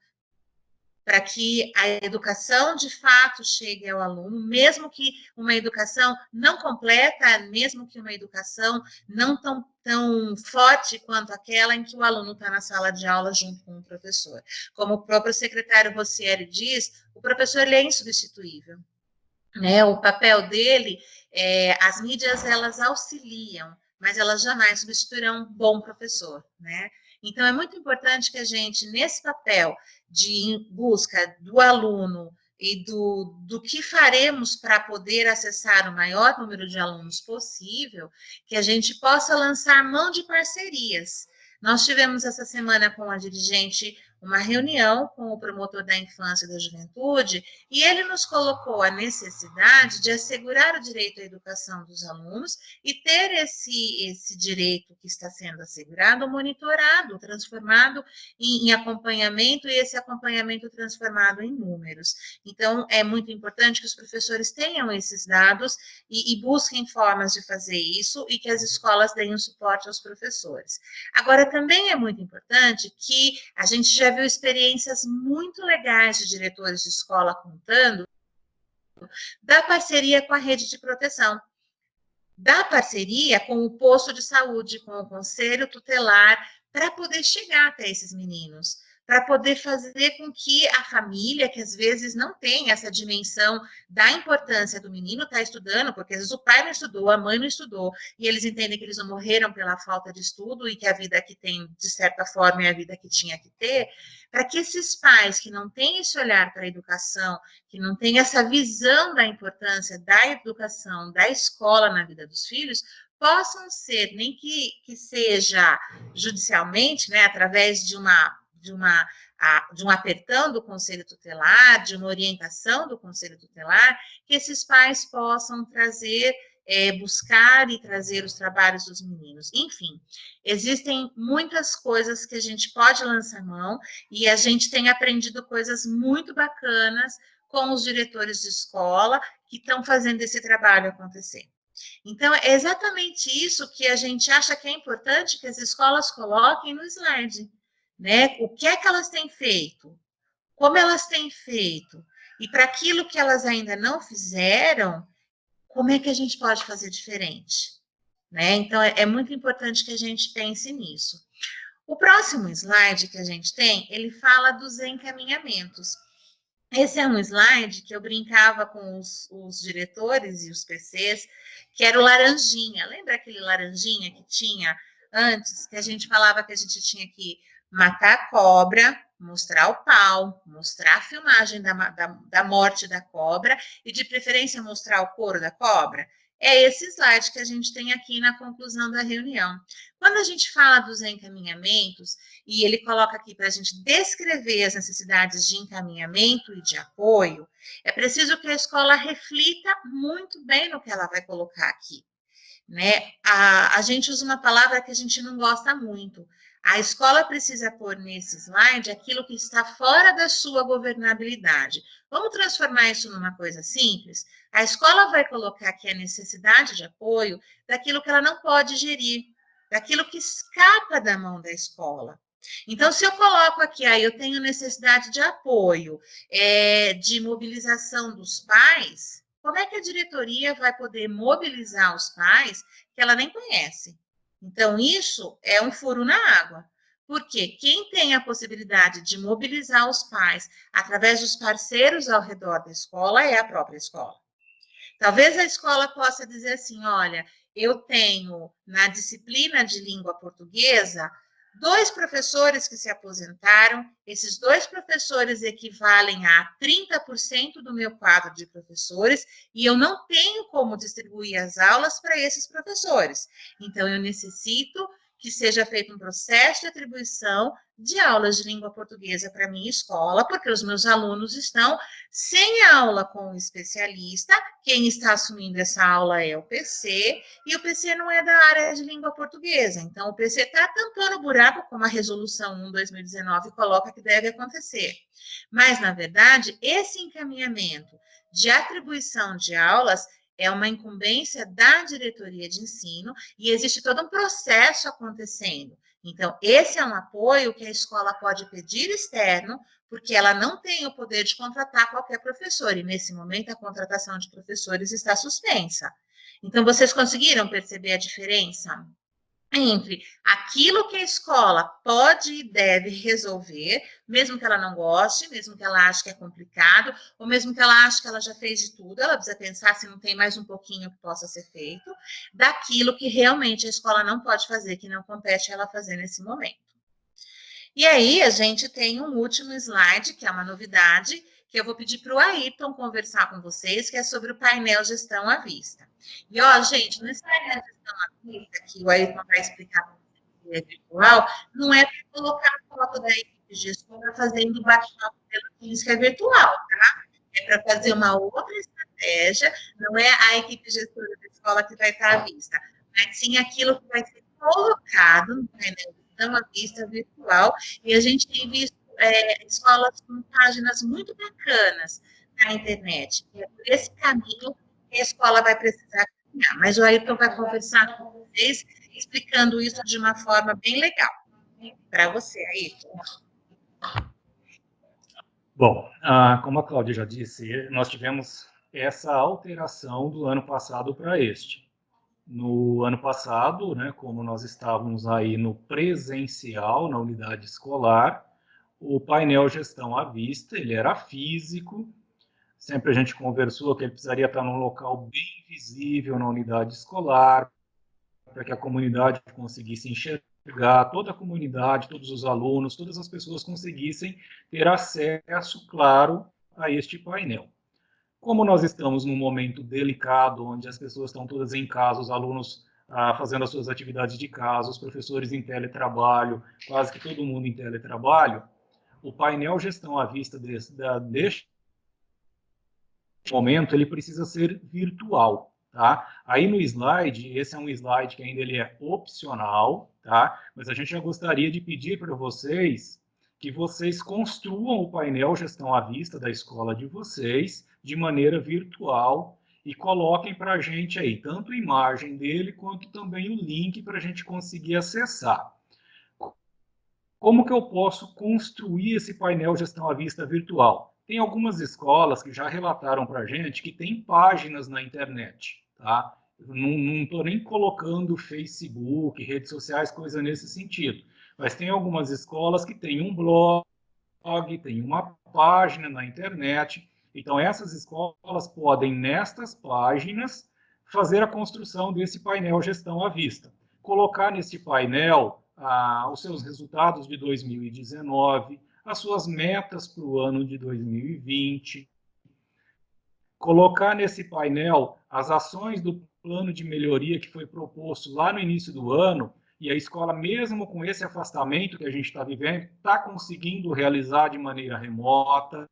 para que a educação de fato chegue ao aluno, mesmo que uma educação não completa, mesmo que uma educação não tão forte quanto aquela em que o aluno está na sala de aula junto com o professor. Como o próprio secretário Rossieri diz, o professor ele é insubstituível. Né? O papel dele, as mídias elas auxiliam, mas elas jamais substituirão um bom professor, né? Então, é muito importante que a gente, nesse papel de busca do aluno e do que faremos para poder acessar o maior número de alunos possível, que a gente possa lançar mão de parcerias. Nós tivemos essa semana com a dirigente uma reunião com o promotor da infância e da juventude, e ele nos colocou a necessidade de assegurar o direito à educação dos alunos e ter esse direito que está sendo assegurado monitorado, transformado em acompanhamento, e esse acompanhamento transformado em números. Então, é muito importante que os professores tenham esses dados e busquem formas de fazer isso e que as escolas deem um suporte aos professores. Agora, também é muito importante que a gente já viu experiências muito legais de diretores de escola contando da parceria com a rede de proteção, da parceria com o posto de saúde, com o conselho tutelar, para poder chegar até esses meninos, para poder fazer com que a família, que às vezes não tem essa dimensão da importância do menino estar estudando, porque às vezes o pai não estudou, a mãe não estudou, e eles entendem que eles não morreram pela falta de estudo e que a vida que tem, de certa forma, é a vida que tinha que ter, para que esses pais que não têm esse olhar para a educação, que não têm essa visão da importância da educação, da escola na vida dos filhos, possam ser, nem que seja judicialmente, né, através de um apertão do Conselho Tutelar, de uma orientação do Conselho Tutelar, que esses pais possam trazer, buscar e trazer os trabalhos dos meninos. Enfim, existem muitas coisas que a gente pode lançar mão e a gente tem aprendido coisas muito bacanas com os diretores de escola que estão fazendo esse trabalho acontecer. Então, é exatamente isso que a gente acha que é importante que as escolas coloquem no slide, né? O que é que elas têm feito? Como elas têm feito? E para aquilo que elas ainda não fizeram, como é que a gente pode fazer diferente? Né? Então, é muito importante que a gente pense nisso. O próximo slide que a gente tem, ele fala dos encaminhamentos. Esse é um slide que eu brincava com os diretores e os PCs, que era o laranjinha. Lembra aquele laranjinha que tinha antes, que a gente falava que a gente tinha que matar a cobra, mostrar o pau, mostrar a filmagem da morte da cobra e, de preferência, mostrar o couro da cobra. É esse slide que a gente tem aqui na conclusão da reunião. Quando a gente fala dos encaminhamentos, e ele coloca aqui para a gente descrever as necessidades de encaminhamento e de apoio, é preciso que a escola reflita muito bem no que ela vai colocar aqui. Né? A gente usa uma palavra que a gente não gosta muito. A escola precisa pôr nesse slide aquilo que está fora da sua governabilidade. Vamos transformar isso numa coisa simples? A escola vai colocar aqui a necessidade de apoio daquilo que ela não pode gerir, daquilo que escapa da mão da escola. Então, se eu coloco aqui, eu tenho necessidade de apoio, de mobilização dos pais, como é que a diretoria vai poder mobilizar os pais que ela nem conhece? Então, isso é um furo na água. Porque quem tem a possibilidade de mobilizar os pais através dos parceiros ao redor da escola é a própria escola. Talvez a escola possa dizer assim, olha, eu tenho na disciplina de língua portuguesa 2 professores que se aposentaram, esses 2 professores equivalem a 30% do meu quadro de professores, e eu não tenho como distribuir as aulas para esses professores. Então, eu necessito que seja feito um processo de atribuição de aulas de língua portuguesa para a minha escola, porque os meus alunos estão sem aula com o especialista, quem está assumindo essa aula é o PC, e o PC não é da área de língua portuguesa, então o PC está tampando o buraco, como a resolução 1/2019 coloca que deve acontecer. Mas, na verdade, esse encaminhamento de atribuição de aulas é uma incumbência da diretoria de ensino e existe todo um processo acontecendo. Então, esse é um apoio que a escola pode pedir externo, porque ela não tem o poder de contratar qualquer professor, e nesse momento a contratação de professores está suspensa. Então, vocês conseguiram perceber a diferença entre aquilo que a escola pode e deve resolver, mesmo que ela não goste, mesmo que ela ache que é complicado, ou mesmo que ela ache que ela já fez de tudo, ela precisa pensar se não tem mais um pouquinho que possa ser feito, daquilo que realmente a escola não pode fazer, que não compete ela fazer nesse momento. E aí, a gente tem um último slide, que é uma novidade, que eu vou pedir para o Ayrton conversar com vocês, que é sobre o painel gestão à vista. E, gente, nesse painel gestão à vista, que o Ayrton vai explicar para vocês, é virtual, não é para colocar a foto da equipe gestora fazendo bate-papo pelo Teams, que é virtual, tá? É para fazer uma outra estratégia, não é a equipe gestora da escola que vai estar à vista, mas sim aquilo que vai ser colocado no painel à vista virtual, e a gente tem visto escolas com páginas muito bacanas na internet. E é por esse caminho que a escola vai precisar caminhar. Mas o Ayrton vai conversar com vocês, explicando isso de uma forma bem legal. Para você, Ayrton. Bom, como a Cláudia já disse, nós tivemos essa alteração do ano passado para este. No ano passado, né, como nós estávamos aí no presencial, na unidade escolar, o painel gestão à vista, ele era físico, sempre a gente conversou que ele precisaria estar num local bem visível na unidade escolar, para que a comunidade conseguisse enxergar, toda a comunidade, todos os alunos, todas as pessoas conseguissem ter acesso, claro, a este painel. Como nós estamos num momento delicado, onde as pessoas estão todas em casa, os alunos fazendo as suas atividades de casa, os professores em teletrabalho, quase que todo mundo em teletrabalho, o painel gestão à vista deste momento, ele precisa ser virtual, tá? Aí no slide, esse é um slide que ainda ele é opcional, tá? Mas a gente já gostaria de pedir para vocês que vocês construam o painel gestão à vista da escola de vocês de maneira virtual e coloquem para a gente aí tanto a imagem dele quanto também o link para a gente conseguir acessar. Como que eu posso construir esse painel gestão à vista virtual? Tem algumas escolas que já relataram para a gente que tem páginas na internet, tá? Não estou nem colocando Facebook, redes sociais, coisa nesse sentido. Mas tem algumas escolas que têm um blog, tem uma página na internet. Então, essas escolas podem, nestas páginas, fazer a construção desse painel gestão à vista. Colocar nesse painel os seus resultados de 2019, as suas metas para o ano de 2020, colocar nesse painel as ações do plano de melhoria que foi proposto lá no início do ano, e a escola, mesmo com esse afastamento que a gente está vivendo, está conseguindo realizar de maneira remota.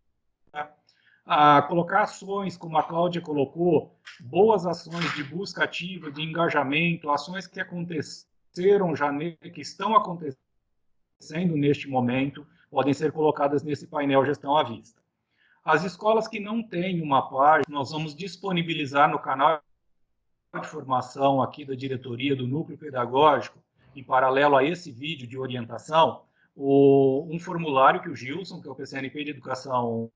Colocar ações, como a Cláudia colocou, boas ações de busca ativa, de engajamento, ações que aconteceram já, que estão acontecendo neste momento, podem ser colocadas nesse painel Gestão à Vista. As escolas que não têm uma página, nós vamos disponibilizar no canal de formação aqui da diretoria do Núcleo Pedagógico, em paralelo a esse vídeo de orientação, um formulário que o Gilson, que é o PCNP de Educação,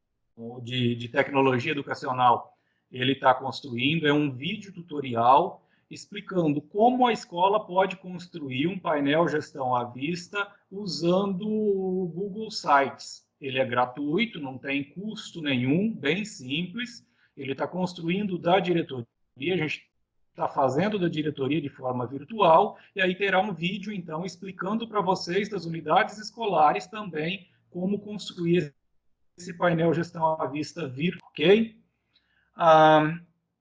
de Tecnologia Educacional, ele está construindo, é um vídeo tutorial explicando como a escola pode construir um painel Gestão à Vista usando o Google Sites. Ele é gratuito, não tem custo nenhum, bem simples. Ele está construindo da diretoria, a gente está fazendo da diretoria de forma virtual, e aí terá um vídeo, então, explicando para vocês das unidades escolares também como construir esse painel Gestão à Vista virtual, ok?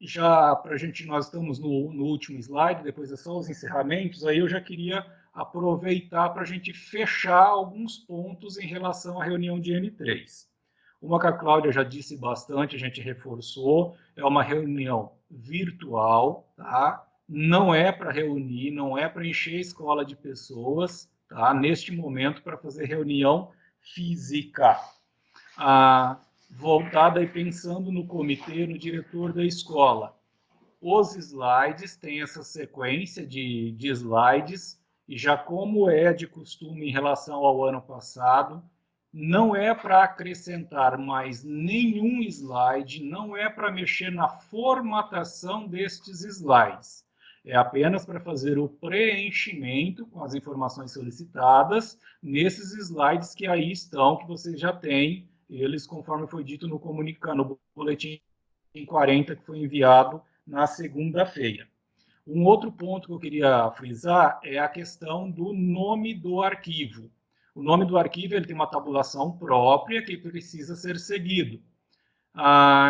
Já para a gente, nós estamos no último slide, depois é só os encerramentos, aí eu já queria aproveitar para a gente fechar alguns pontos em relação à reunião de N3. Uma que a Cláudia já disse bastante, a gente reforçou, é uma reunião virtual, tá? Não é para reunir, não é para encher a escola de pessoas, tá? Neste momento, para fazer reunião física. Voltada e pensando no comitê, no diretor da escola. Os slides têm essa sequência de slides, e já como é de costume em relação ao ano passado, não é para acrescentar mais nenhum slide, não é para mexer na formatação destes slides. É apenas para fazer o preenchimento com as informações solicitadas nesses slides que aí estão, que vocês já têm, eles conforme foi dito no comunicado, no boletim 40 que foi enviado na segunda-feira. Um outro ponto que eu queria frisar é a questão do nome do arquivo. O nome do arquivo ele tem uma tabulação própria que precisa ser seguido.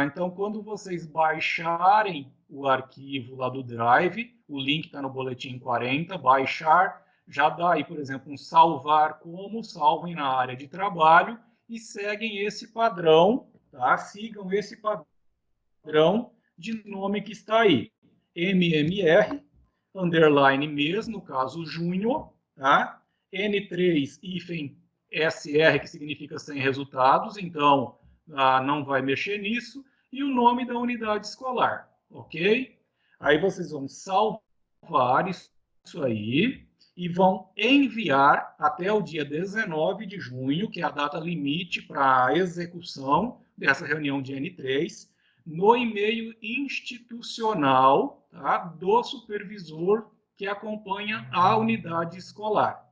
Então, quando vocês baixarem o arquivo lá do Drive, o link está no boletim 40, baixar, já dá aí, por exemplo, um salvar como, salvem na área de trabalho e seguem esse padrão, tá? Sigam esse padrão de nome que está aí. MMR, underline mês, no caso junho, tá? N3 hífen SR, que significa sem resultados, então não vai mexer nisso, e o nome da unidade escolar, ok? Aí vocês vão salvar isso aí e vão enviar até o dia 19 de junho, que é a data limite para a execução dessa reunião de N3, no e-mail institucional, tá, do supervisor que acompanha a unidade escolar,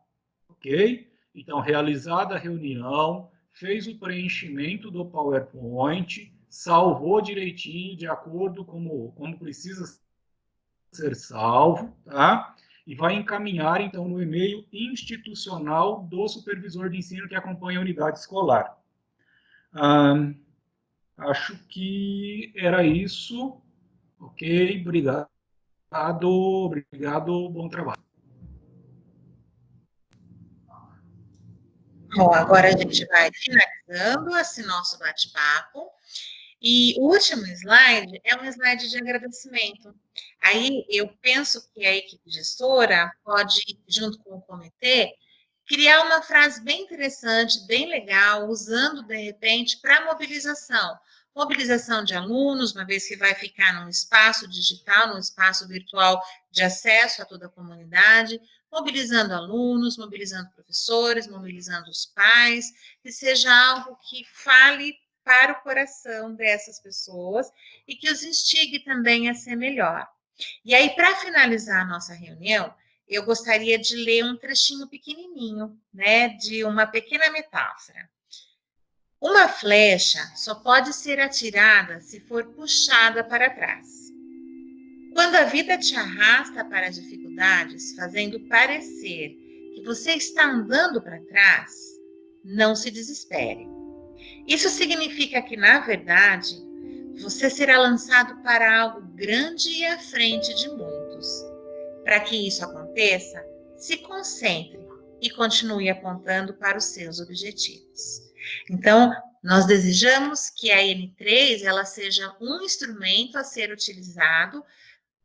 ok? Então, realizada a reunião, fez o preenchimento do PowerPoint, salvou direitinho, de acordo com como precisa ser salvo, tá? E vai encaminhar, então, no e-mail institucional do supervisor de ensino que acompanha a unidade escolar. Acho que era isso. Ok, obrigado. Obrigado, bom trabalho. Bom, agora a gente vai finalizando esse nosso bate-papo. E o último slide é um slide de agradecimento. Aí eu penso que a equipe gestora pode, junto com o comitê, criar uma frase bem interessante, bem legal, usando, de repente, para mobilização. Mobilização de alunos, uma vez que vai ficar num espaço digital, num espaço virtual de acesso a toda a comunidade, mobilizando alunos, mobilizando professores, mobilizando os pais, que seja algo que fale para o coração dessas pessoas e que os instigue também a ser melhor. E aí, para finalizar a nossa reunião, eu gostaria de ler um trechinho pequenininho, né, de uma pequena metáfora. Uma flecha só pode ser atirada se for puxada para trás. Quando a vida te arrasta para as dificuldades, fazendo parecer que você está andando para trás, não se desespere. Isso significa que, na verdade, você será lançado para algo grande e à frente de muitos. Para que isso aconteça, se concentre e continue apontando para os seus objetivos. Então, nós desejamos que a N3 ela seja um instrumento a ser utilizado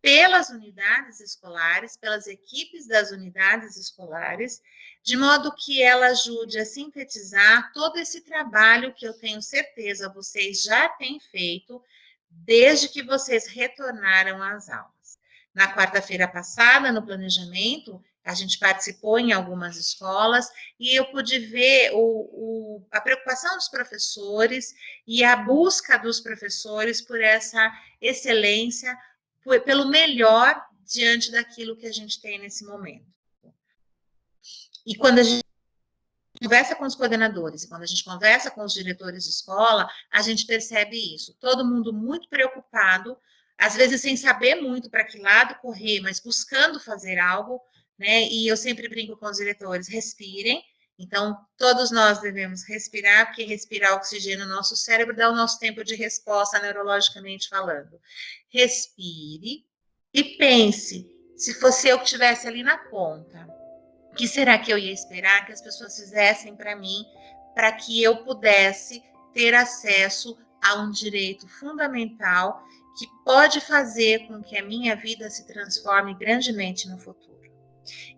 pelas unidades escolares, pelas equipes das unidades escolares, de modo que ela ajude a sintetizar todo esse trabalho que eu tenho certeza vocês já têm feito desde que vocês retornaram às aulas. Na quarta-feira passada, no planejamento, a gente participou em algumas escolas e eu pude ver a preocupação dos professores e a busca dos professores por essa excelência, pelo melhor diante daquilo que a gente tem nesse momento. E quando a gente conversa com os coordenadores, quando a gente conversa com os diretores de escola, a gente percebe isso. Todo mundo muito preocupado, às vezes sem saber muito para que lado correr, mas buscando fazer algo, né? E eu sempre brinco com os diretores, respirem. Então, todos nós devemos respirar, porque respirar oxigênio no nosso cérebro dá o nosso tempo de resposta neurologicamente falando. Respire e pense, se fosse eu que estivesse ali na ponta, o que será que eu ia esperar que as pessoas fizessem para mim, para que eu pudesse ter acesso a um direito fundamental que pode fazer com que a minha vida se transforme grandemente no futuro.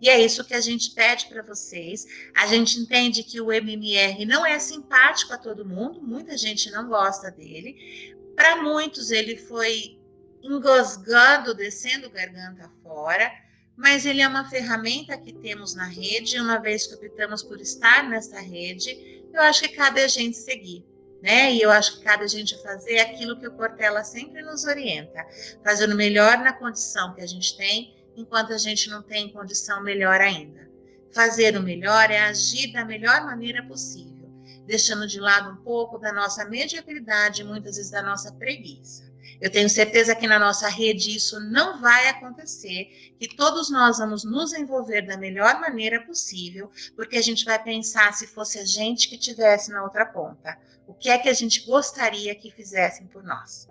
E é isso que a gente pede para vocês. A gente entende que o MMR não é simpático a todo mundo, muita gente não gosta dele. Para muitos ele foi engosgando, descendo garganta fora, mas ele é uma ferramenta que temos na rede, e uma vez que optamos por estar nessa rede, eu acho que cabe a gente seguir, né? E eu acho que cabe a gente fazer aquilo que o Cortella sempre nos orienta, fazendo melhor na condição que a gente tem, enquanto a gente não tem condição melhor ainda. Fazer o melhor é agir da melhor maneira possível, deixando de lado um pouco da nossa mediocridade e muitas vezes da nossa preguiça. Eu tenho certeza que na nossa rede isso não vai acontecer, que todos nós vamos nos envolver da melhor maneira possível, porque a gente vai pensar se fosse a gente que estivesse na outra ponta. O que é que a gente gostaria que fizessem por nós?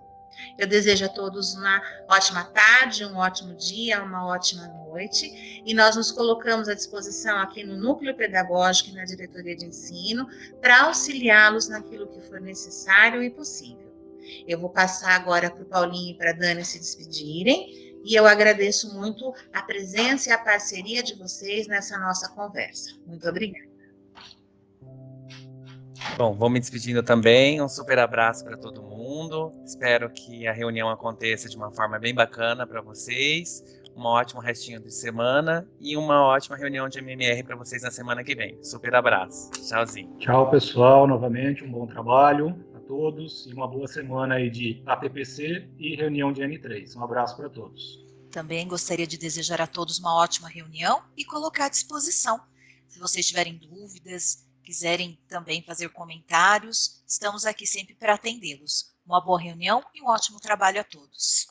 Eu desejo a todos uma ótima tarde, um ótimo dia, uma ótima noite, e nós nos colocamos à disposição aqui no Núcleo Pedagógico e na Diretoria de Ensino para auxiliá-los naquilo que for necessário e possível. Eu vou passar agora para o Paulinho e para a Dani se despedirem, e eu agradeço muito a presença e a parceria de vocês nessa nossa conversa. Muito obrigada. Bom, vou me despedindo também. Um super abraço para todo mundo. Espero que a reunião aconteça de uma forma bem bacana para vocês. Um ótimo restinho de semana e uma ótima reunião de MMR para vocês na semana que vem. Super abraço. Tchauzinho. Tchau, pessoal. Novamente, um bom trabalho a todos e uma boa semana aí de ATPC e reunião de N3. Um abraço para todos. Também gostaria de desejar a todos uma ótima reunião e colocar à disposição. Se vocês tiverem dúvidas, quiserem também fazer comentários, estamos aqui sempre para atendê-los. Uma boa reunião e um ótimo trabalho a todos.